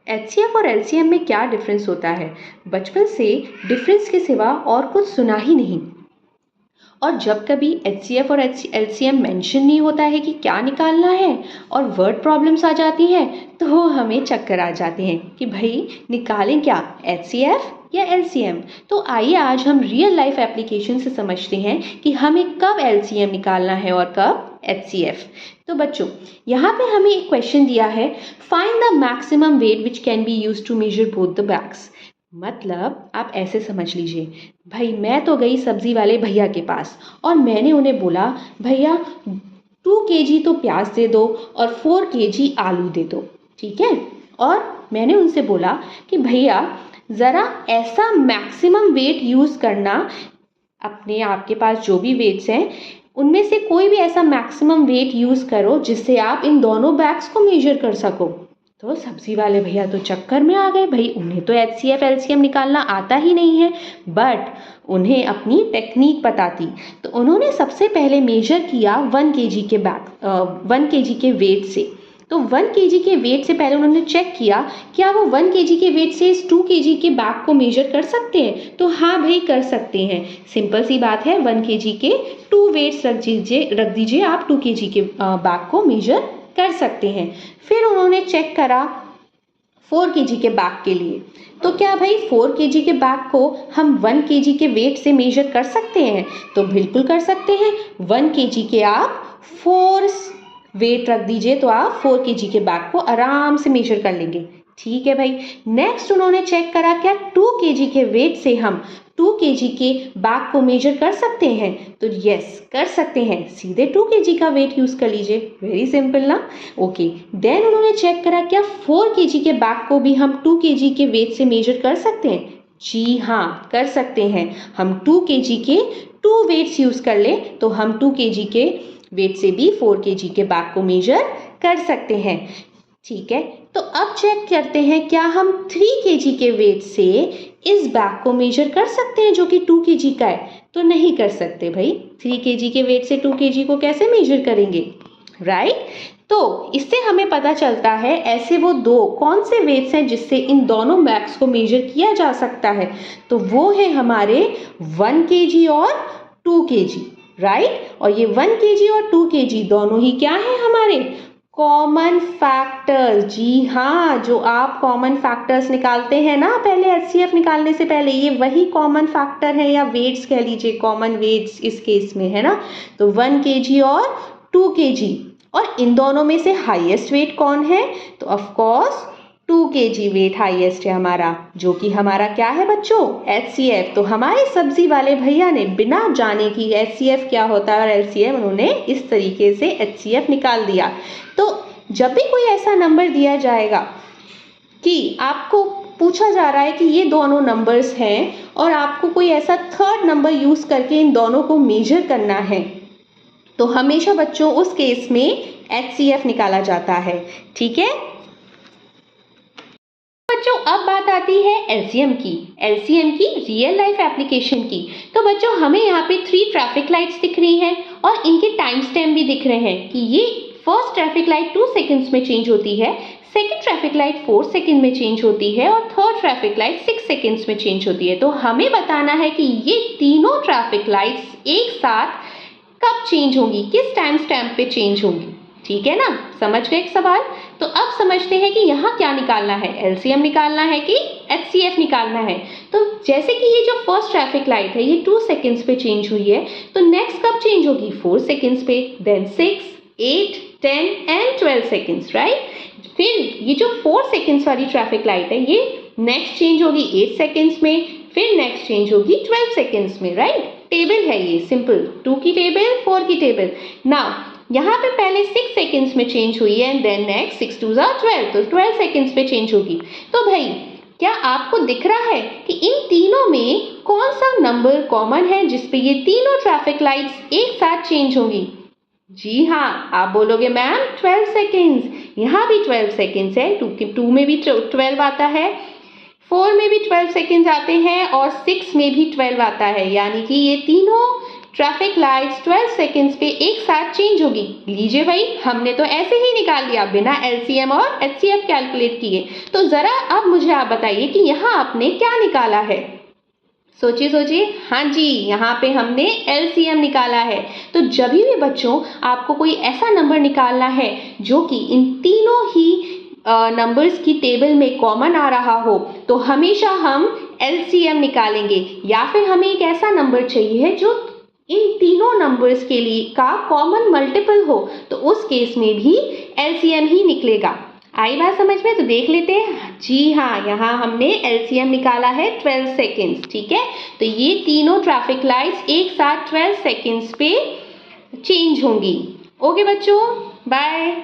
HCF और LCM में क्या डिफरेंस होता है? बचपन से डिफरेंस के सिवा और कुछ सुना ही नहीं। और जब कभी एचसीएफ और एलसीएम मेंशन नहीं होता है कि क्या निकालना है और वर्ड प्रॉब्लम्स आ जाती हैं तो हमें चक्कर आ जाते हैं कि भाई निकालें क्या, एचसीएफ या एलसीएम। तो आइए आज हम रियल लाइफ एप्लीकेशन से समझते हैं कि हमें कब एलसीएम निकालना है और कब एचसीएफ। तो बच्चों यहाँ पे हमें एक क्वेश्चन दिया है, find the maximum weight which can be used to measure both the bags. मतलब आप ऐसे समझ लीजिए, भाई मैं तो गई सब्जी वाले भैया के पास और मैंने उन्हें बोला भैया 2 kg तो प्याज दे दो और 4 kg आलू दे दो, ठीक है। और मैंने उनसे बोला कि भैया ज़रा ऐसा मैक्सिमम वेट यूज़ करना, अपने आपके पास जो भी वेट्स हैं उनमें से कोई भी ऐसा मैक्सिमम वेट यूज़ करो जिससे आप इन दोनों बैग्स को मेजर कर सको। तो सब्जी वाले भैया तो चक्कर में आ गए, भाई उन्हें तो एचसीएफ एलसीएम निकालना आता ही नहीं है, बट उन्हें अपनी टेक्निक पता थी। तो उन्होंने सबसे पहले मेजर किया 1 kg के 1 kg के वेट से। तो 1 kg के वेट से पहले उन्होंने चेक किया क्या वो 1 kg के वेट से इस 2 kg के बैग को मेजर कर सकते हैं। तो हाँ भाई कर सकते हैं, सिंपल सी बात है, 1 kg के 2 वेट्स रख दीजिए आप, 2 kg के बैग को मेजर कर सकते हैं। फिर उन्होंने चेक करा 4 kg के बैग के लिए, तो क्या भाई 4 kg के बैग को हम 1 kg के वेट से मेजर कर सकते हैं? तो बिल्कुल कर सकते हैं। 1 kg के आप 4 वेट रख दीजिए तो आप 4 kg के बैग को आराम से मेजर कर लेंगे, ठीक है भाई। नेक्स्ट उन्होंने चेक करा क्या 2 kg के वेट से हम 2 kg के बैग को मेजर कर सकते हैं? तो यस कर सकते हैं, सीधे 2 kg का वेट यूज़ कर लीजिए, वेरी सिंपल ना। ओके, देन उन्होंने चेक करा क्या 4 kg के बैग को भी हम 2 kg के वेट से मेजर कर सकते हैं? जी हाँ कर सकते हैं। हम 2 kg के 2 वेट्स यूज़ कर लें तो हम 2 kg के वेट से भी 4 kg के बैग को मेजर कर सकते हैं, ठीक है। तो अब चेक करते हैं क्या हम 3 kg के वेट से इस बैग को मेजर कर सकते हैं जो कि 2 kg का है? तो नहीं कर सकते भाई, 3 kg के वेट से 2 kg को कैसे मेजर करेंगे, राइट। तो इससे हमें पता चलता है ऐसे वो दो कौन से वेट्स हैं जिससे इन दोनों बैग्स को मेजर किया जा सकता है। तो वो है हमारे 1 kg और 2 kg, राइट। और ये 1 kg और 2 kg दोनों ही क्या है हमारे कॉमन फैक्टर्स। जी हाँ, जो आप कॉमन फैक्टर्स निकालते हैं ना पहले एचसीएफ निकालने से पहले, ये वही कॉमन फैक्टर है या वेट्स कह लीजिए, कॉमन वेट्स इस केस में है ना। तो 1 kg और 2 kg, और इन दोनों में से हाईएस्ट वेट कौन है? तो of course 2 kg weight highest है हमारा, जो कि हमारा क्या है बच्चों, एचसीएफ। तो हमारे सब्जी वाले भैया ने बिना जाने कि एचसीएफ क्या होता है और एलसीएम, उन्होंने इस तरीके से एचसीएफ निकाल दिया। तो जब भी कोई ऐसा नंबर दिया जाएगा कि आपको पूछा जा रहा है कि ये दोनों नंबर्स हैं और आपको कोई ऐसा थर्ड नंबर यूज़ करके इन दोनों को मेजर करना है, तो हमेशा बच्चों उस केस में एचसीएफ निकाला जाता है, ठीक है बच्चों। अब बात आती है एलसीएम की, रियल लाइफ एप्लीकेशन की। तो बच्चों हमें यहाँ पे 3 ट्रैफिक लाइट्स दिख रही हैं और इनके टाइम स्टैम्प भी दिख रहे हैं कि ये फर्स्ट ट्रैफिक लाइट 2 सेकंड्स में चेंज होती है, सेकंड ट्रैफिक लाइट 4 सेकंड में चेंज होती है और थर्ड ट्रैफिक लाइट 6 सेकंड्स में चेंज होती है। तो हमें बताना है कि ये तीनों ट्रैफिक लाइट्स एक साथ कब चेंज होंगी, किस टाइम स्टैम्प पे चेंज होंगी, ठीक है ना। समझ गए एक सवाल। तो अब समझते हैं कि यहाँ क्या निकालना है, एलसीएम निकालना है कि एचसीएफ निकालना है। तो जैसे कि ये जो फर्स्ट ट्रैफिक लाइट है ये 2 सेकंड्स पे चेंज हुई है, तो नेक्स्ट कब चेंज होगी, 4 सेकंड्स पे, देन 6, 8, 10 एंड 12 सेकंड्स, राइट। फिर ये जो 4 सेकंड्स वाली ट्रैफिक लाइट है ये नेक्स्ट चेंज होगी 8 सेकंड्स में, फिर नेक्स्ट चेंज होगी 12 सेकंड्स में, राइट। टेबल है ये सिंपल, 2 की टेबल, 4 की टेबल। नाउ यहाँ पे पहले 6 सेकंड्स में चेंज हुई है एंड देन नेक्स्ट 6 2 12, तो 12 सेकंड्स पे चेंज होगी। तो भाई क्या आपको दिख रहा है कि इन तीनों में कौन सा नंबर कॉमन है जिसपे ये तीनों ट्रैफिक लाइट्स एक साथ चेंज होंगी? जी हाँ, आप बोलोगे मैम 12 सेकंड्स, यहाँ भी 12 सेकंड्स है, 2 में भी 12 आता है, 4 में भी 12 सेकंड्स आते हैं और 6 में भी 12 आता है, यानी कि ये तीनों ट्रैफिक लाइट्स 12 सेकंड्स पे एक साथ चेंज होगी। लीजिए भाई, हमने तो ऐसे ही निकाल लिया बिना एलसीएम और एचसीएफ कैलकुलेट किए। तो जरा अब मुझे आप बताइए कि यहाँ आपने क्या निकाला है। सोचिए सोचिए। हाँ जी, यहाँ पे हमने एलसीएम निकाला है। तो जब भी बच्चों आपको कोई ऐसा नंबर निकालना है जो कि इन तीनों ही नंबर्स की टेबल में कॉमन आ रहा हो, तो हमेशा हम एलसीएम निकालेंगे। या फिर हमें एक ऐसा नंबर चाहिए जो इन तीनों नंबर्स के लिए का कॉमन मल्टीपल हो, तो उस केस में भी एलसीएम ही निकलेगा। आई बात समझ में? तो देख लेते हैं। जी हाँ, यहाँ हमने एलसीएम निकाला है 12 सेकेंड्स। ठीक है, तो ये तीनों ट्रैफिक लाइट्स एक साथ 12 सेकेंड्स पे चेंज होंगी। ओके बच्चों, बाय।